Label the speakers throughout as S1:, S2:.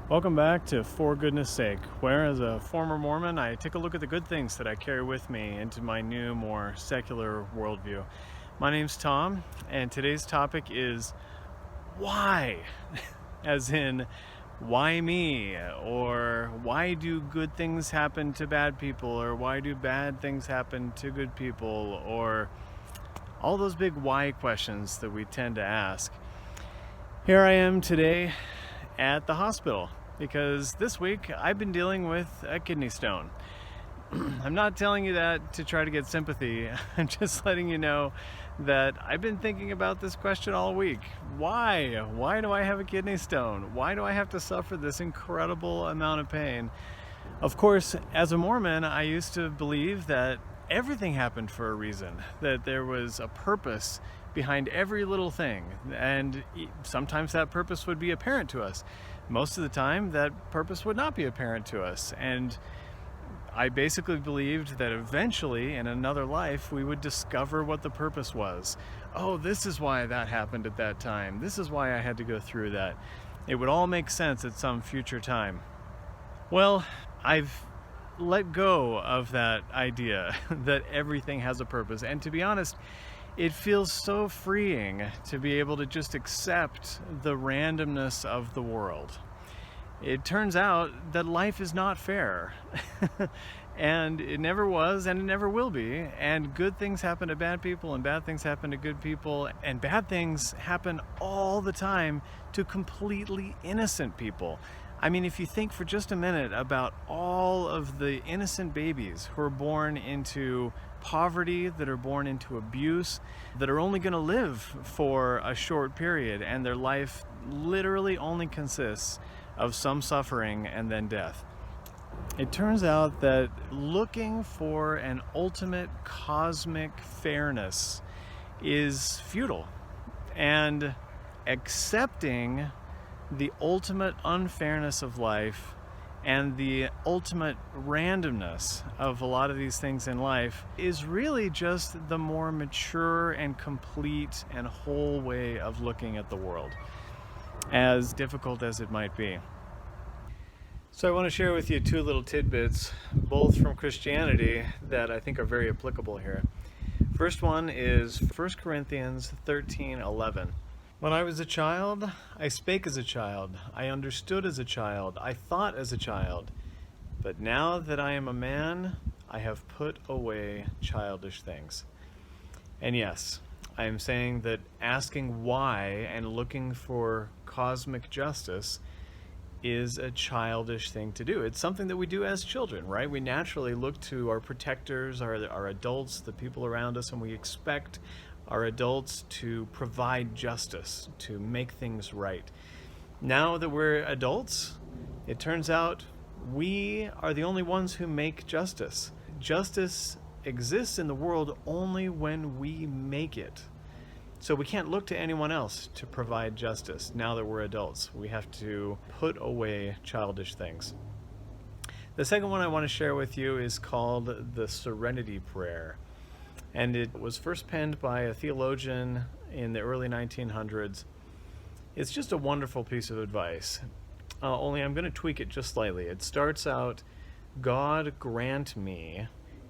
S1: Welcome back to For Goodness Sake, where as a former Mormon, I take a look at the good things that I carry with me into my new, more secular worldview. My name's Tom, and today's topic is why? As in, why me? Or why do good things happen to bad people? Or why do bad things happen to good people? Or all those big why questions that we tend to ask. Here I am today at the hospital because this week I've been dealing with a kidney stone. I'm not telling you that to try to get sympathy. I'm just letting you know that I've been thinking about this question all week. Why? Why do I have a kidney stone? Why do I have to suffer this incredible amount of pain? Of course, as a Mormon, I used to believe that everything happened for a reason, that there was a purpose behind every little thing, and sometimes that purpose would be apparent to us. Most of the time, that purpose would not be apparent to us, and I basically believed that eventually, in another life, we would discover what the purpose was. Oh, this is why that happened at that time. This is why I had to go through that. It would all make sense at some future time. Well, I've let go of that idea that everything has a purpose, and to be honest, it feels so freeing to be able to just accept the randomness of the world. It turns out that life is not fair. And it never was, and it never will be. And good things happen to bad people, and bad things happen to good people. And bad things happen all the time to completely innocent people. I mean, if you think for just a minute about all of the innocent babies who are born into poverty, that are born into abuse, that are only going to live for a short period, and their life literally only consists of some suffering and then death. It turns out that looking for an ultimate cosmic fairness is futile, and accepting the ultimate unfairness of life and the ultimate randomness of a lot of these things in life is really just the more mature and complete and whole way of looking at the world, as difficult as it might be. So I want to share with you two little tidbits, both from Christianity, that I think are very applicable here. First one is 1 Corinthians 13:11. When I was a child, I spake as a child, I understood as a child, I thought as a child. But now that I am a man, I have put away childish things. And yes, I am saying that asking why and looking for cosmic justice is a childish thing to do. It's something that we do as children, right? We naturally look to our protectors, our adults, the people around us, and we expect our adults to provide justice, to make things right. Now that we're adults, it turns out we are the only ones who make justice. Justice exists in the world only when we make it. So we can't look to anyone else to provide justice now that we're adults. We have to put away childish things. The second one I want to share with you is called the Serenity Prayer. And it was first penned by a theologian in the early 1900s. It's just a wonderful piece of advice, only I'm going to tweak it just slightly. It starts out, God grant me,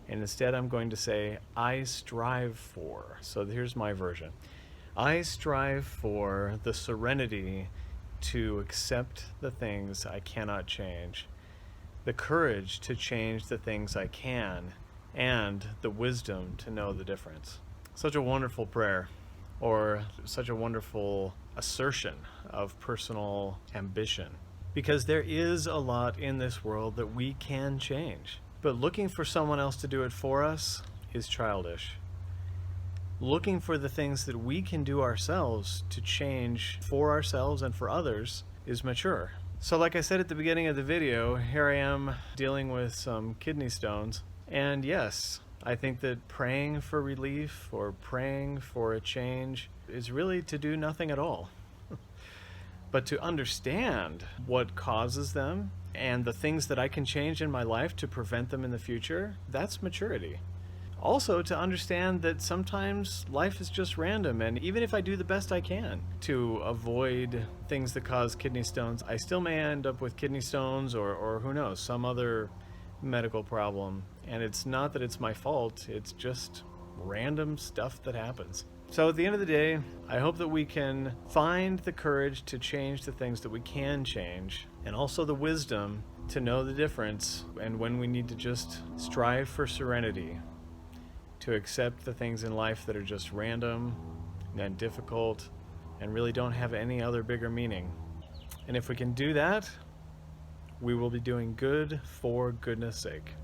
S1: and instead I'm going to say, I strive for. So here's my version. I strive for the serenity to accept the things I cannot change, the courage to change the things I can, and the wisdom to know the difference. Such a wonderful prayer, or such a wonderful assertion of personal ambition. Because there is a lot in this world that we can change. But looking for someone else to do it for us is childish. Looking for the things that we can do ourselves to change for ourselves and for others is mature. So like I said at the beginning of the video, here I am dealing with some kidney stones. And yes, I think that praying for relief or praying for a change is really to do nothing at all. But to understand what causes them and the things that I can change in my life to prevent them in the future, that's maturity. Also, to understand that sometimes life is just random, and even if I do the best I can to avoid things that cause kidney stones, I still may end up with kidney stones or who knows, some other medical problem. And it's not that it's my fault, it's just random stuff that happens. So at the end of the day, I hope that we can find the courage to change the things that we can change, and also the wisdom to know the difference and when we need to just strive for serenity, to accept the things in life that are just random and difficult and really don't have any other bigger meaning. And if we can do that, we will be doing good for goodness sake.